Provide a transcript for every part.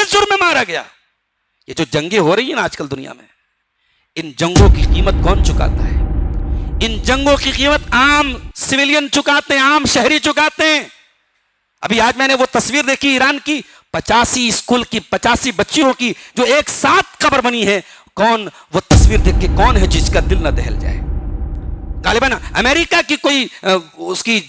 کس جرم میں مارا گیا؟ یہ جو جنگیں ہو رہی ہیں نا آج کل دنیا میں، ان جنگوں کی قیمت کون چکاتا ہے؟ ان جنگوں کی قیمت عام سویلین چکاتے ہیں، عام شہری چکاتے ہیں۔ ابھی آج میں نے وہ تصویر دیکھی ایران کی، 85 اسکول کی 85 بچیوں کی جو ایک ساتھ قبر بنی ہے۔ کون وہ تصویر دیکھ کے کون ہے جس کا دل نہ دہل جائے؟ غالباً امریکہ کی کوئی اس کی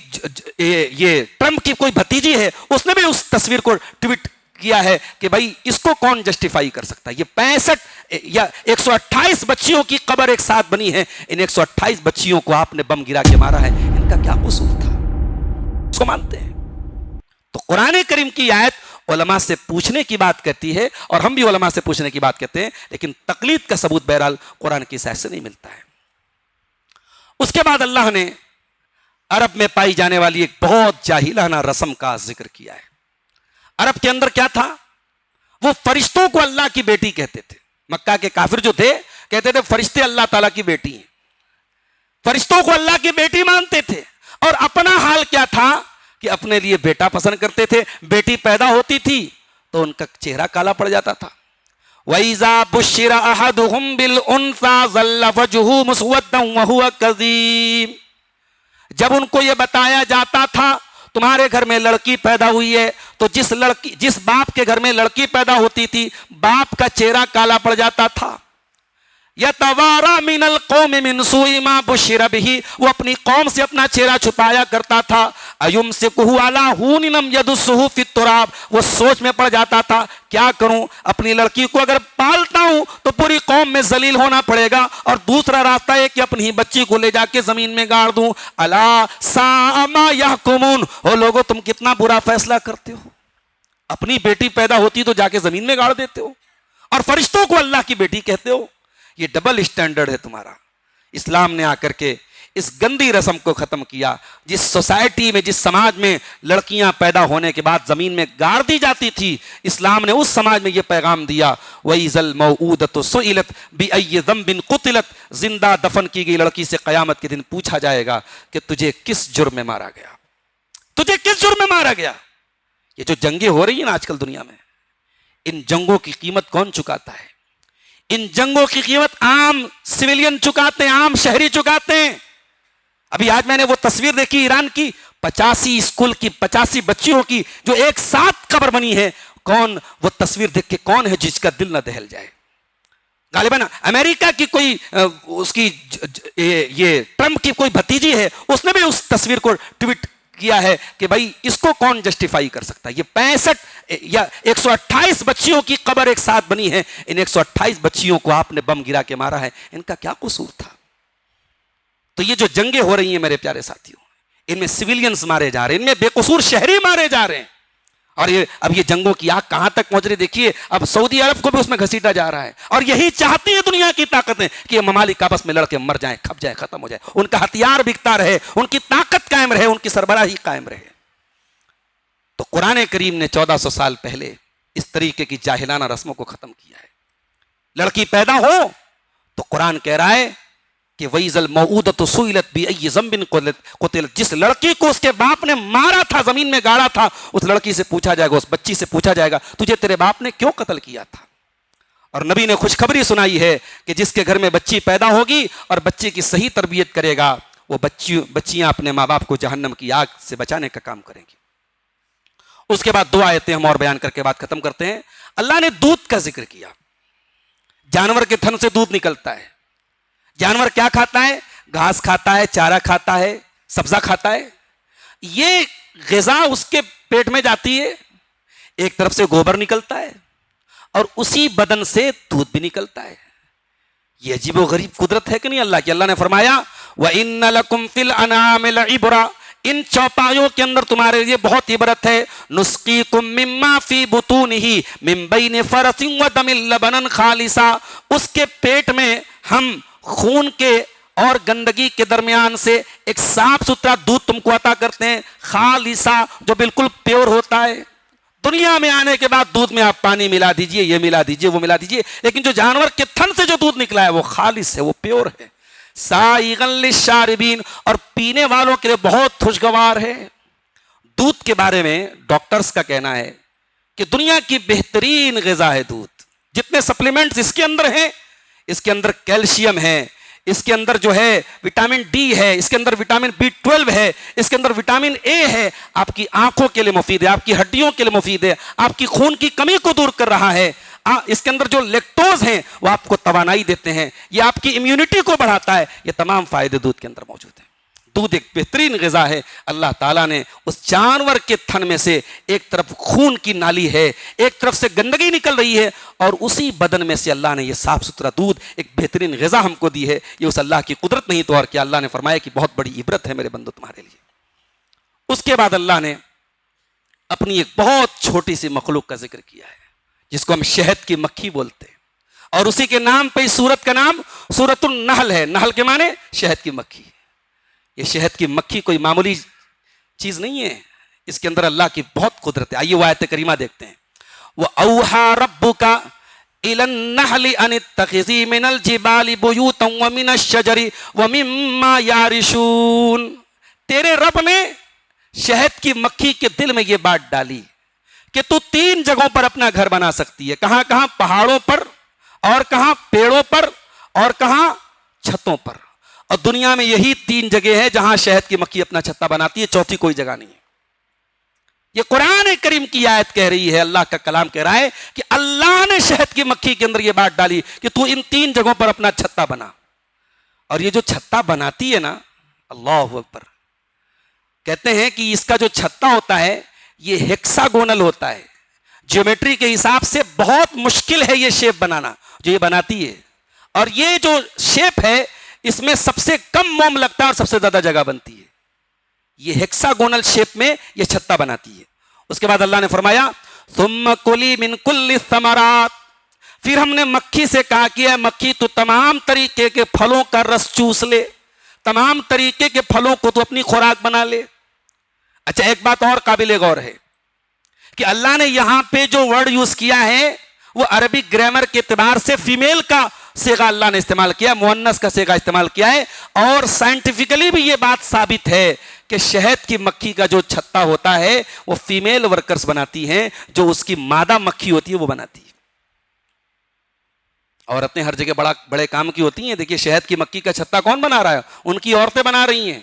یہ ٹرمپ کی کوئی بھتیجی ہے، اس نے بھی اس تصویر کو ٹویٹ کیا ہے کہ بھائی اس کو کون جسٹیفائی کر سکتا ہے؟ یہ 65 یا 128 بچیوں کی قبر ایک ساتھ بنی ہے، ان 128 بچیوں کو آپ نے بم گرا کے مارا ہے، ان کا کیا قصور تھا؟ اس کو مانتے ہیں؟ تو قرآن کریم کی آیت علماء سے پوچھنے کی بات کرتی ہے، اور ہم بھی علماء سے پوچھنے کی بات کرتے ہیں، لیکن تقلید کا ثبوت بہرحال قرآن کی آیت سے نہیں ملتا ہے۔ اس کے بعد اللہ نے عرب میں پائی جانے والی ایک بہت جاہلانہ رسم کا ذکر کیا ہے۔ عرب کے اندر کیا تھا؟ وہ فرشتوں کو اللہ کی بیٹی کہتے تھے۔ مکہ کے کافر جو تھے کہتے تھے فرشتے اللہ تعالیٰ کی بیٹی ہیں، فرشتوں کو اللہ کی بیٹی مانتے تھے، اور اپنا حال کیا تھا کہ اپنے لیے بیٹا پسند کرتے تھے۔ بیٹی پیدا ہوتی تھی تو ان کا چہرہ کالا پڑ جاتا تھا۔ وَإِذَا بُشِّرَ أَحَدُهُمْ بِالْأُنثَىٰ ظَلَّ وَجْهُهُ مُسْوَدًّا وَهُوَ كَظِيمٌ، جب ان کو یہ بتایا جاتا تھا تمہارے گھر میں لڑکی پیدا ہوئی ہے، تو جس باپ کے گھر میں لڑکی پیدا ہوتی تھی باپ کا چہرہ کالا پڑ جاتا تھا۔ یتوارا من القوم من سوء ما بشر به، وہ اپنی قوم سے اپنا چہرہ چھپایا کرتا تھا۔ ایمسکہ علی ہون لم یدسہ فی التراب، وہ سوچ میں پڑ جاتا تھا کیا کروں، اپنی لڑکی کو اگر پالتا ہوں تو پوری قوم میں ذلیل ہونا پڑے گا، اور دوسرا راستہ ہے کہ اپنی بچی کو لے جا کے زمین میں گاڑ دوں۔ الا ساء ما یحکمون، او لوگو تم کتنا برا فیصلہ کرتے ہو، اپنی بیٹی پیدا ہوتی تو جا کے زمین میں گاڑ دیتے ہو، اور فرشتوں کو اللہ کی بیٹی کہتے ہو۔ یہ ڈبل اسٹینڈرڈ ہے تمہارا۔ اسلام نے آ کر کے اس گندی رسم کو ختم کیا۔ جس سوسائٹی میں، جس سماج میں لڑکیاں پیدا ہونے کے بعد زمین میں گاڑ دی جاتی تھی، اسلام نے اس سماج میں یہ پیغام دیا، وَإِذَا الْمَوْءُودَةُ سُئِلَتْ بِأَيِّ ذَنبٍ قُتِلَتْ، زندہ دفن کی گئی لڑکی سے قیامت کے دن پوچھا جائے گا کہ تجھے کس جرم میں مارا گیا، تجھے کس جرم میں مارا گیا۔ یہ جو جنگیں ہو رہی ہیں نا آج کل دنیا میں، ان جنگوں کی قیمت کون چکاتا ہے؟ ان جنگوں کی قیمت عام سویلین چکاتے ہیں، عام شہری چکاتے ہیں۔ ابھی آج میں نے وہ تصویر دیکھی ایران کی، 85 اسکول کی 85 بچیوں کی جو ایک ساتھ قبر بنی ہے۔ کون وہ تصویر دیکھ کے کون ہے جس کا دل نہ دہل جائے؟ غالباً امریکہ کی کوئی اس کی یہ ٹرمپ کی کوئی بھتیجی ہے، اس نے بھی اس تصویر کو ٹویٹ کیا ہے کہ بھائی اس کو کون جسٹیفائی کر سکتا ہے؟ یہ 65 یا 128 بچیوں کی قبر ایک ساتھ بنی ہے، ان 128 بچیوں کو آپ نے بم گرا کے مارا ہے، ان کا کیا قصور تھا؟ تو یہ جو جنگیں ہو رہی ہیں میرے پیارے ساتھیوں، ان میں سویلینز مارے جا رہے ہیں، ان میں بے قصور شہری مارے جا رہے ہیں، اور اب یہ جنگوں کی آگ کہاں تک پہنچ رہی دیکھیے۔ اب سعودی عرب کو بھی اس میں گھسیٹا جا رہا ہے، اور یہی چاہتی ہے دنیا کی طاقتیں کہ یہ ممالک آپس میں لڑ کے مر جائیں، کھپ جائیں، ختم ہو جائے، ان کا ہتھیار بکتا رہے، ان کی طاقت قائم رہے، ان کی سربراہی قائم رہے۔ تو قرآن کریم نے 1400 سال پہلے اس طریقے کی جاہلانہ رسموں کو ختم کیا ہے۔ لڑکی پیدا ہو تو قرآن کہہ رہا ہے کہ وَإِذَا الْمَوْءُودَةُ سُئِلَتْ بِأَيِّ ذَنبٍ قُتِلَتْ، جس لڑکی کو اس کے باپ نے مارا تھا، زمین میں گاڑا تھا، اس لڑکی سے پوچھا جائے گا، اس بچی سے پوچھا جائے گا تجھے تیرے باپ نے کیوں قتل کیا تھا۔ اور نبی نے خوشخبری سنائی ہے کہ جس کے گھر میں بچی پیدا ہوگی اور بچے کی صحیح تربیت کرے گا، وہ بچیاں اپنے ماں باپ کو جہنم کی آگ سے بچانے کا کام کریں گی۔ اس کے بعد 2 آیتیں ہم اور بیان کر کے بات ختم کرتے ہیں۔ اللہ نے دودھ کا ذکر کیا۔ جانور کے تھن سے دودھ نکلتا ہے۔ جانور کیا کھاتا ہے؟ گھاس کھاتا ہے، چارہ کھاتا ہے، سبزہ کھاتا ہے۔ یہ غذا اس کے پیٹ میں جاتی ہے، ایک طرف سے گوبر نکلتا ہے، اور اسی بدن سے دودھ بھی نکلتا ہے۔ یہ عجیب و غریب قدرت ہے کہ نہیں اللہ کی؟ اللہ نے فرمایا وَإِنَّ لَكُمْ فِي الْأَنْعَامِ لَعِبْرَةً، ان چوپایوں کے اندر تمہارے لیے بہت عبرت ہے۔ نسقیکم مما فی بطونہ من بین فرث ودم لبنا خالصا، اس کے پیٹ میں ہم خون کے اور گندگی کے درمیان سے ایک صاف ستھرا دودھ تم کو عطا کرتے ہیں، خالصا، جو بالکل پیور ہوتا ہے۔ دنیا میں آنے کے بعد دودھ میں آپ پانی ملا دیجئے، یہ ملا دیجئے، وہ ملا دیجئے، لیکن جو جانور کے تھن سے جو دودھ نکلا ہے وہ خالص ہے، وہ پیور ہے۔ سائغا للشاربین، اور پینے والوں کے لیے بہت خوشگوار ہے۔ دودھ کے بارے میں ڈاکٹرز کا کہنا ہے کہ دنیا کی بہترین غذا ہے دودھ. جتنے سپلیمنٹس اس کے اندر ہیں، اس کے اندر کیلشیم ہے، اس کے اندر جو ہے وٹامن ڈی ہے، اس کے اندر وٹامن B12 ہے، اس کے اندر وٹامن اے ہے. آپ کی آنکھوں کے لیے مفید ہے، آپ کی ہڈیوں کے لیے مفید ہے، آپ کی خون کی کمی کو دور کر رہا ہے. اس کے اندر جو لیکٹوز ہیں وہ آپ کو توانائی دیتے ہیں، یہ آپ کی امیونٹی کو بڑھاتا ہے. یہ تمام فائدے دودھ کے اندر موجود ہیں. دودھ ایک بہترین غذا ہے. اللہ تعالیٰ نے اس جانور کے تھن میں سے ایک طرف خون کی نالی ہے، ایک طرف سے گندگی نکل رہی ہے، اور اسی بدن میں سے اللہ نے یہ صاف ستھرا دودھ ایک بہترین غذا ہم کو دی ہے. یہ اس اللہ کی قدرت نہیں تو اور کیا. اللہ نے فرمایا کہ بہت بڑی عبرت ہے میرے بندو تمہارے لیے. اس کے بعد اللہ نے اپنی ایک بہت چھوٹی سی مخلوق کا ذکر کیا ہے جس کو ہم شہد کی مکھی بولتے ہیں، اور اسی کے نام پہ اس سورت کا نام سورۃ النحل ہے. نحل کے معنی شہد کی مکھی. یہ شہد کی مکھی کوئی معمولی چیز نہیں ہے، اس کے اندر اللہ کی بہت قدرت ہے. آئیے وہ آیت کریمہ دیکھتے ہیں. وَأَوْحَى رَبُّكَ إِلَى النَّحْلِ أَنِ اتَّخِذِي مِنَ الْجِبَالِ بُيُوتًا وَمِنَ الشَّجَرِ وَمِمَّا يَعْرِشُونَ. تیرے رب نے شہد کی مکھی کے دل میں یہ بات ڈالی کہ تو 3 جگہوں پر اپنا گھر بنا سکتی ہے. کہاں کہاں؟ پہاڑوں پر، اور کہاں؟ پیڑوں پر، اور کہاں؟ چھتوں پر. اور دنیا میں یہی 3 جگہ ہے جہاں شہد کی مکھی اپنا چھتا بناتی ہے، چوتھی کوئی جگہ نہیں ہے. یہ قرآن کریم کی آیت کہہ رہی ہے، اللہ کا کلام کہہ رہا ہے کہ اللہ نے شہد کی مکھی کے اندر یہ بات ڈالی کہ تو ان 3 جگہوں پر اپنا چھتا بنا. اور یہ جو چھتا بناتی ہے نا، اللہ اکبر، کہتے ہیں کہ اس کا جو چھتا ہوتا ہے یہ ہیکساگونل ہوتا ہے. جیومیٹری کے حساب سے بہت مشکل ہے یہ شیپ بنانا جو یہ بناتی ہے. اور یہ جو شیپ ہے اس میں سب سے کم موم لگتا ہے اور سب سے زیادہ جگہ بنتی ہے. یہ ہیکساگونل شیپ میں یہ چھتا بناتی ہے. اس کے بعد اللہ نے فرمایا ثم کلی من کل الثمرات، پھر ہم نے مکھی سے کہا کہ اے مکھی تو تمام طریقے کے پھلوں کا رس چوس لے، تمام طریقے کے پھلوں کو تو اپنی خوراک بنا لے. اچھا، ایک بات اور قابل غور ہے کہ اللہ نے یہاں پہ جو ورڈ یوز کیا ہے وہ عربی گرامر کے اعتبار سے فیمیل کا صیغہ اللہ نے استعمال کیا، مؤنث کا صیغہ استعمال کیا ہے. اور سائنٹیفکلی بھی یہ بات ثابت ہے کہ شہد کی مکھی کا جو چھتا ہوتا ہے وہ فیمیل ورکرز بناتی ہیں، جو اس کی مادہ مکھی ہوتی ہے وہ بناتی ہے. عورتیں ہر جگہ بڑے کام کی ہوتی ہیں. دیکھیے شہد کی مکھی کا چھتا کون بنا رہا ہے؟ ان کی عورتیں بنا رہی ہیں.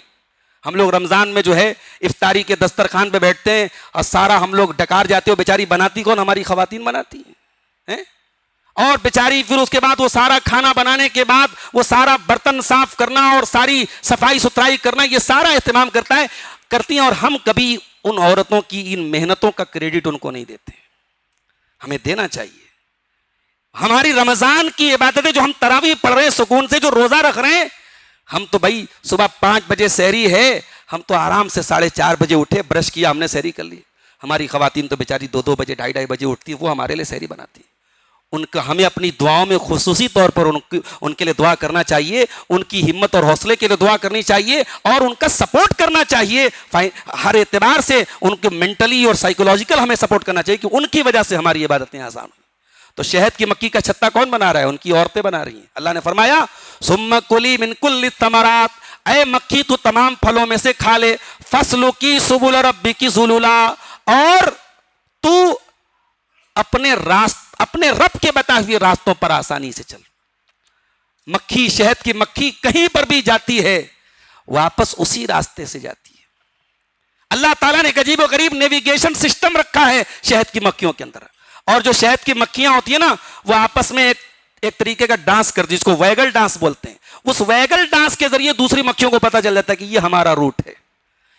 ہم لوگ رمضان میں جو ہے افطاری کے دسترخوان پہ بیٹھتے ہیں اور سارا ہم لوگ ڈکار جاتے ہو، بیچاری بناتی کون؟ ہماری خواتین بناتی ہیں. اور بیچاری پھر اس کے بعد وہ سارا کھانا بنانے کے بعد وہ سارا برتن صاف کرنا اور ساری صفائی ستھرائی کرنا، یہ سارا اہتمام کرتی ہیں. اور ہم کبھی ان عورتوں کی ان محنتوں کا کریڈٹ ان کو نہیں دیتے. ہمیں دینا چاہیے. ہماری رمضان کی عبادتیں جو ہم تراویح پڑھ رہے ہیں سکون سے، جو روزہ رکھ رہے ہیں، ہم تو بھائی صبح 5 بجے سحری ہے، ہم تو آرام سے 4:30 بجے اٹھے، برش کیا، ہم نے سحری کر لی. ہماری خواتین تو بیچاری 2 بجے 2:30 بجے اٹھتی، وہ ہمارے لیے سحری بناتی. ان کا ہمیں اپنی دعاؤں میں خصوصی طور پر ان کے لیے دعا کرنا چاہیے، ان کی ہمت اور حوصلے کے لیے دعا کرنی چاہیے، اور ان کا سپورٹ کرنا چاہیے. ہر اعتبار سے ان کے مینٹلی اور سائیکولوجیکل ہمیں سپورٹ کرنا چاہیے کہ ان کی وجہ سے ہماری عبادتیں آسان ہوں. تو شہد کی مکھی کا چھتا کون بنا رہا ہے؟ ان کی عورتیں بنا رہی ہیں. اللہ نے فرمایا ثم کلی من کل الثمرات، اے مکھی تو تمام پھلوں میں سے کھا لے، فسلکی سبل ربک ذللا، اور تو اپنے رب کے بتائے ہوئے راستوں پر آسانی سے چل. مکھی، شہد کی مکھی کہیں پر بھی جاتی ہے واپس اسی راستے سے جاتی ہے. اللہ تعالیٰ نے ایک عجیب و غریب نیویگیشن سسٹم رکھا ہے شہد کی مکھیوں کے اندر. اور جو شہد کی مکھیاں ہوتی ہیں نا، وہ آپس میں ایک طریقے کا ڈانس کرتی ہے، جس کو ویگل ڈانس بولتے ہیں. اس ویگل ڈانس کے ذریعے دوسری مکھیوں کو پتہ چل جاتا ہے کہ یہ ہمارا روٹ ہے.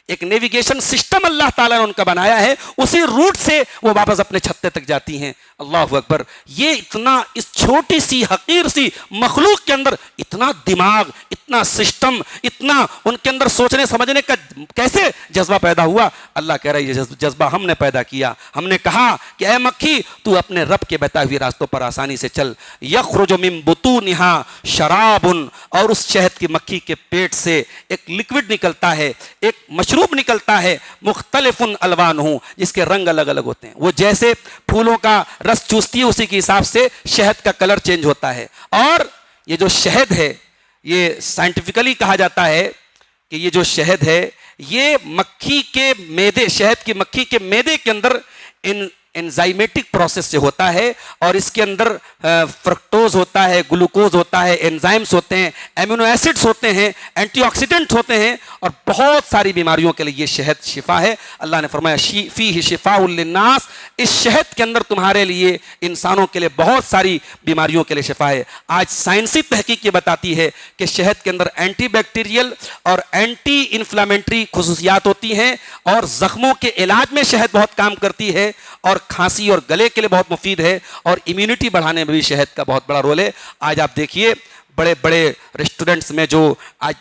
ایک نیویگیشن سسٹم اللہ تعالیٰ نے ان کا بنایا ہے، اسی روٹ سے وہ واپس اپنے چھتے تک جاتی ہیں. اللہ اکبر. یہ اتنا، اس چھوٹی سی حقیر سی مخلوق کے اندر اتنا دماغ، اتنا سسٹم، اتنا ان کے اندر سوچنے سمجھنے کا کیسے جذبہ پیدا ہوا؟ اللہ کہہ رہا ہے یہ جذبہ ہم نے پیدا کیا. ہم نے کہا کہ اے مکھی تو اپنے رب کے بتائے ہوئے راستوں پر آسانی سے چل. یخرج من بطونہا شراب، اور اس شہد کی مکھی کے پیٹ سے ایک لکوڈ نکلتا ہے، ایک مشروب نکلتا ہے، مختلف الوان ہوں، جس کے رنگ الگ الگ ہوتے ہیں. وہ جیسے پھولوں کا رس چوستی ہے اسی کے حساب سے شہد کا کلر چینج ہوتا ہے. اور یہ جو شہد ہے، یہ سائنٹیفکلی کہا جاتا ہے کہ یہ جو شہد ہے یہ مکھی کے میدے، شہد کی مکھی کے میدے کے اندر ان انزائمیٹک پروسیس سے ہوتا ہے اور اس کے اندر فرکٹوز ہوتا ہے, گلوکوز ہوتا ہے, انزائمز ہوتے ہیں, ایمینو ایسڈز ہوتے ہیں, اینٹی آکسیڈنٹ ہوتے ہیں, اور بہت ساری بیماریوں کے لیے یہ شہد شفا ہے. اللہ نے فرمایا فیہ شفاء للناس, اس شہد کے اندر تمہارے لیے, انسانوں کے لیے بہت ساری بیماریوں کے لیے شفا ہے. آج سائنسی تحقیق یہ بتاتی ہے کہ شہد کے اندر اینٹی بیکٹیریل اور اینٹی انفلامنٹری خصوصیات ہوتی ہیں, اور زخموں کے علاج میں شہد بہت کام کرتی ہے, اور کھانسی اور گلے کے لیے بہت مفید ہے, اور امیونٹی بڑھانے میں بھی شہد کا بہت بڑا رول ہے. آج آپ دیکھیے بڑے بڑے ریسٹورنٹس میں جو آج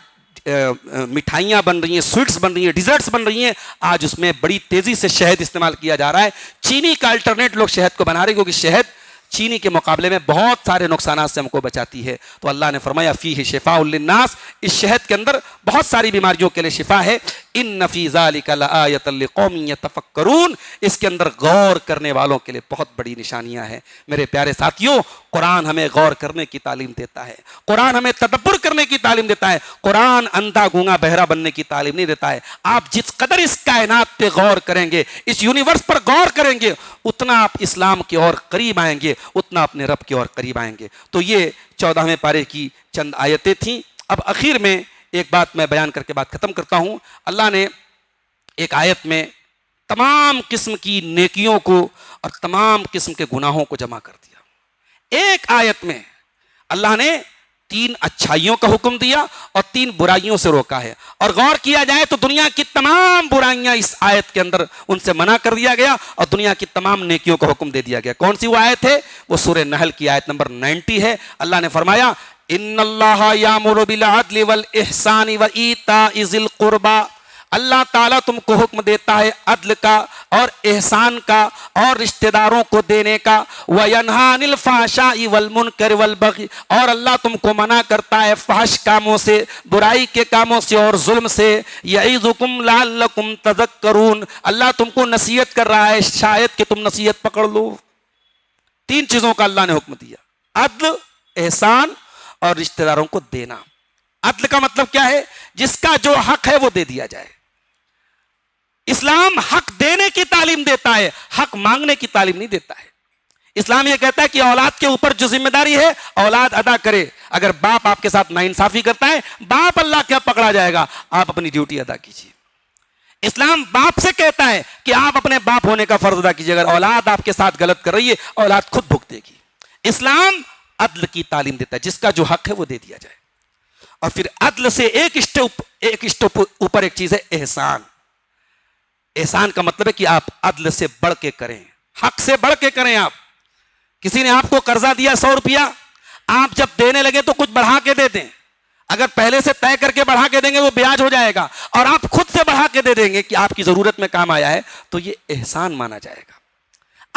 مٹھائیاں بن رہی ہیں, سویٹس بن رہی ہیں, ڈیزرٹس بن رہی ہیں, آج اس میں بڑی تیزی سے شہد استعمال کیا جا رہا ہے. چینی کا الٹرنیٹ لوگ شہد کو بنا رہے ہیں, کیونکہ شہد چینی کے مقابلے میں بہت سارے نقصانات سے ہم کو بچاتی ہے. تو اللہ نے فرمایا فیہ شفاء للناس, اس شہد کے اندر بہت ساری بیماریوں کے لیے شفا ہے. ان فی ذلک لآیۃ لقوم یتفکرون, اس کے اندر غور کرنے والوں کے لیے بہت بڑی نشانیاں ہیں. میرے پیارے ساتھیوں, قرآن ہمیں غور کرنے کی تعلیم دیتا ہے, قرآن ہمیں تدبر کرنے کی تعلیم دیتا ہے. قرآن اندھا گونگا بہرا بننے کی تعلیم نہیں دیتا ہے. آپ جس قدر اس کائنات پہ غور کریں گے, اس یونیورس پر غور کریں گے, اتنا آپ اسلام کی اور قریب آئیں گے, اتنا اپنے رب کی اور قریب آئیں گے. تو یہ 14ویں پارے کی چند آیتیں تھیں. اب اخیر میں ایک بات میں بیان کر کے بات ختم کرتا ہوں. اللہ نے ایک آیت میں تمام قسم کی نیکیوں کو اور تمام قسم کے گناہوں کو جمع کر دیا. ایک آیت میں اللہ نے 3 اچھائیوں کا حکم دیا اور 3 برائیوں سے روکا ہے. اور غور کیا جائے تو دنیا کی تمام برائیاں اس آیت کے اندر ان سے منع کر دیا گیا, اور دنیا کی تمام نیکیوں کا حکم دے دیا گیا. کون سی وہ آیت ہے؟ وہ سورہ نحل کی آیت نمبر 90 ہے. اللہ نے فرمایا ان اللہ یامر بالعدل والاحسان وایتاء ذی القربى, اللہ تعالیٰ تم کو حکم دیتا ہے عدل کا اور احسان کا اور رشتہ داروں کو دینے کا. وَيَنْهَا عَنِ الْفَحْشَاءِ وَالْمُنْكَرِ وَالْبَغْيِ, اور اللہ تم کو منع کرتا ہے فحش کاموں سے, برائی کے کاموں سے اور ظلم سے. يَعِظُكُمْ لَعَلَّكُمْ تَذَكَّرُونَ, اللہ تم کو نصیحت کر رہا ہے شاید کہ تم نصیحت پکڑ لو. 3 چیزوں کا اللہ نے حکم دیا, عدل, احسان اور رشتہ داروں کو دینا. عدل کا مطلب کیا ہے؟ جس کا جو حق ہے وہ دے دیا جائے. اسلام حق دینے کی تعلیم دیتا ہے, حق مانگنے کی تعلیم نہیں دیتا ہے. اسلام یہ کہتا ہے کہ اولاد کے اوپر جو ذمہ داری ہے اولاد ادا کرے. اگر باپ آپ کے ساتھ ناانصافی کرتا ہے, باپ اللہ کیا پکڑا جائے گا, آپ اپنی ڈیوٹی ادا کیجیے. اسلام باپ سے کہتا ہے کہ آپ اپنے باپ ہونے کا فرض ادا کیجیے. اگر اولاد آپ کے ساتھ غلط کر رہی ہے, اولاد خود بھگتے گی. اسلام عدل کی تعلیم دیتا ہے, جس کا جو حق ہے وہ دے دیا جائے. اور پھر عدل سے ایک اسٹیپ اوپر ایک چیز ہے احسان. احسان کا مطلب ہے کہ آپ عدل سے بڑھ کے کریں, حق سے بڑھ کے کریں. آپ کسی نے آپ کو قرضہ دیا 100 روپیہ, آپ جب دینے لگے تو کچھ بڑھا کے دے دیں. اگر پہلے سے طے کر کے بڑھا کے دیں گے وہ بیاج ہو جائے گا, اور آپ خود سے بڑھا کے دے دیں گے کہ آپ کی ضرورت میں کام آیا ہے, تو یہ احسان مانا جائے گا.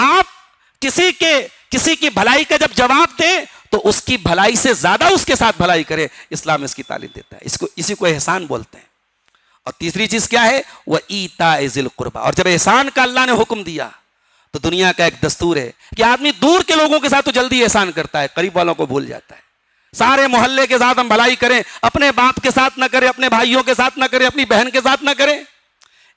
آپ کسی کی بھلائی کا جب جواب دیں تو اس کی بھلائی سے زیادہ اس کے ساتھ بھلائی کرے. اسلام اس کی تعلیم دیتا ہے, اسی کو احسان بولتے ہیں. اور تیسری چیز کیا ہے؟ وَإِيتَاءِ ذِي الْقُرْبَى. اور جب احسان کا اللہ نے حکم دیا تو دنیا کا ایک دستور ہے کہ آدمی دور کے لوگوں کے ساتھ تو جلدی احسان کرتا ہے, قریب والوں کو بھول جاتا ہے. سارے محلے کے ساتھ ہم بھلائی کریں, اپنے باپ کے ساتھ نہ کریں, اپنے بھائیوں کے ساتھ نہ کریں, اپنی بہن کے ساتھ نہ کریں.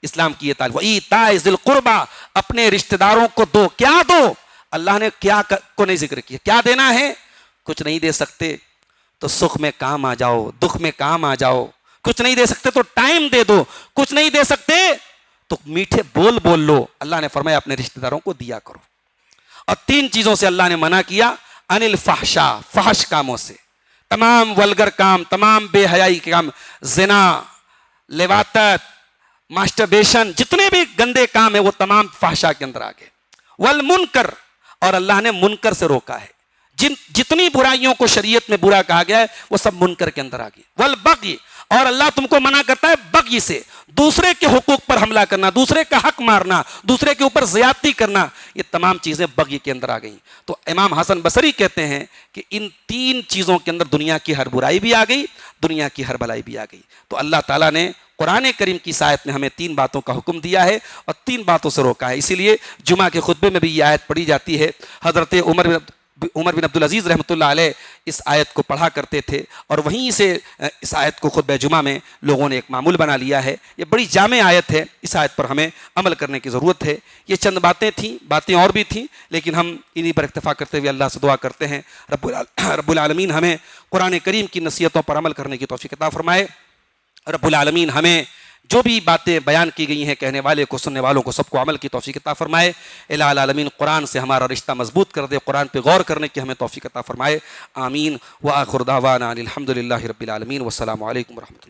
اسلام کی یہ تعلیم. وَإِيتَاءِ ذِي الْقُرْبَى, اپنے رشتہ داروں کو دو. کیا دو؟ اللہ نے کیا کو نہیں ذکر کیا. کیا دینا ہے؟ کچھ نہیں دے سکتے تو سکھ میں کام آ جاؤ, دکھ میں کام آ جاؤ. کچھ نہیں دے سکتے تو ٹائم دے دو. کچھ نہیں دے سکتے تو میٹھے بول بول لو. اللہ نے فرمایا اپنے رشتہ داروں کو دیا کرو. اور 3 چیزوں سے اللہ نے منع کیا, عن الفحشاء, فحش کاموں سے, تمام ولگر کام, تمام بے حیائی کے کام, زنا, لواطت, ماسٹربیشن, جتنے بھی گندے کام ہیں وہ تمام فحشاء کے اندر آ گئے. والمنکر, اور اللہ نے منکر سے روکا ہے. جتنی برائیوں کو شریعت میں برا کہا گیا ہے وہ سب منکر کے اندر آ گئی. والبغی, اور اللہ تم کو منع کرتا ہے بغی سے, دوسرے کے حقوق پر حملہ کرنا, دوسرے کا حق مارنا, دوسرے کے اوپر زیادتی کرنا. یہ تمام چیزیں بغی کے اندر آ گئیں. تو امام حسن بصری کہتے ہیں کہ ان 3 چیزوں کے اندر دنیا کی ہر برائی بھی آ گئی, دنیا کی ہر بھلائی بھی آ گئی. تو اللہ تعالیٰ نے قرآن کریم کی آیت میں ہمیں 3 باتوں کا حکم دیا ہے اور 3 باتوں سے روکا ہے. اسی لیے جمعہ کے خطبے میں بھی یہ آیت پڑھی جاتی ہے. حضرت عمر عمر بن عبدالعزیز رحمۃ اللہ علیہ اس آیت کو پڑھا کرتے تھے، اور وہیں سے اس آیت کو خطبہ جمعہ میں لوگوں نے ایک معمول بنا لیا ہے۔ یہ بڑی جامع آیت ہے، اس آیت پر ہمیں عمل کرنے کی ضرورت ہے۔ یہ چند باتیں تھیں، باتیں اور بھی تھیں، لیکن ہم انہی پر اکتفا کرتے ہوئے اللہ سے دعا کرتے ہیں رب العالمین ہمیں قرآن کریم کی نصیحتوں پر عمل کرنے کی توفیق عطا فرمائے۔ رب العالمین ہمیں جو بھی باتیں بیان کی گئی ہیں، کہنے والے کو، سننے والوں کو، سب کو عمل کی توفیق عطا فرمائے۔ الہ العالمین قرآن سے ہمارا رشتہ مضبوط کر دے، قرآن پہ غور کرنے کی ہمیں توفیق عطا فرمائے۔ آمین۔ وآخر دعوانا الحمد للہ رب العالمین، والسلام علیکم ورحمۃ اللہ۔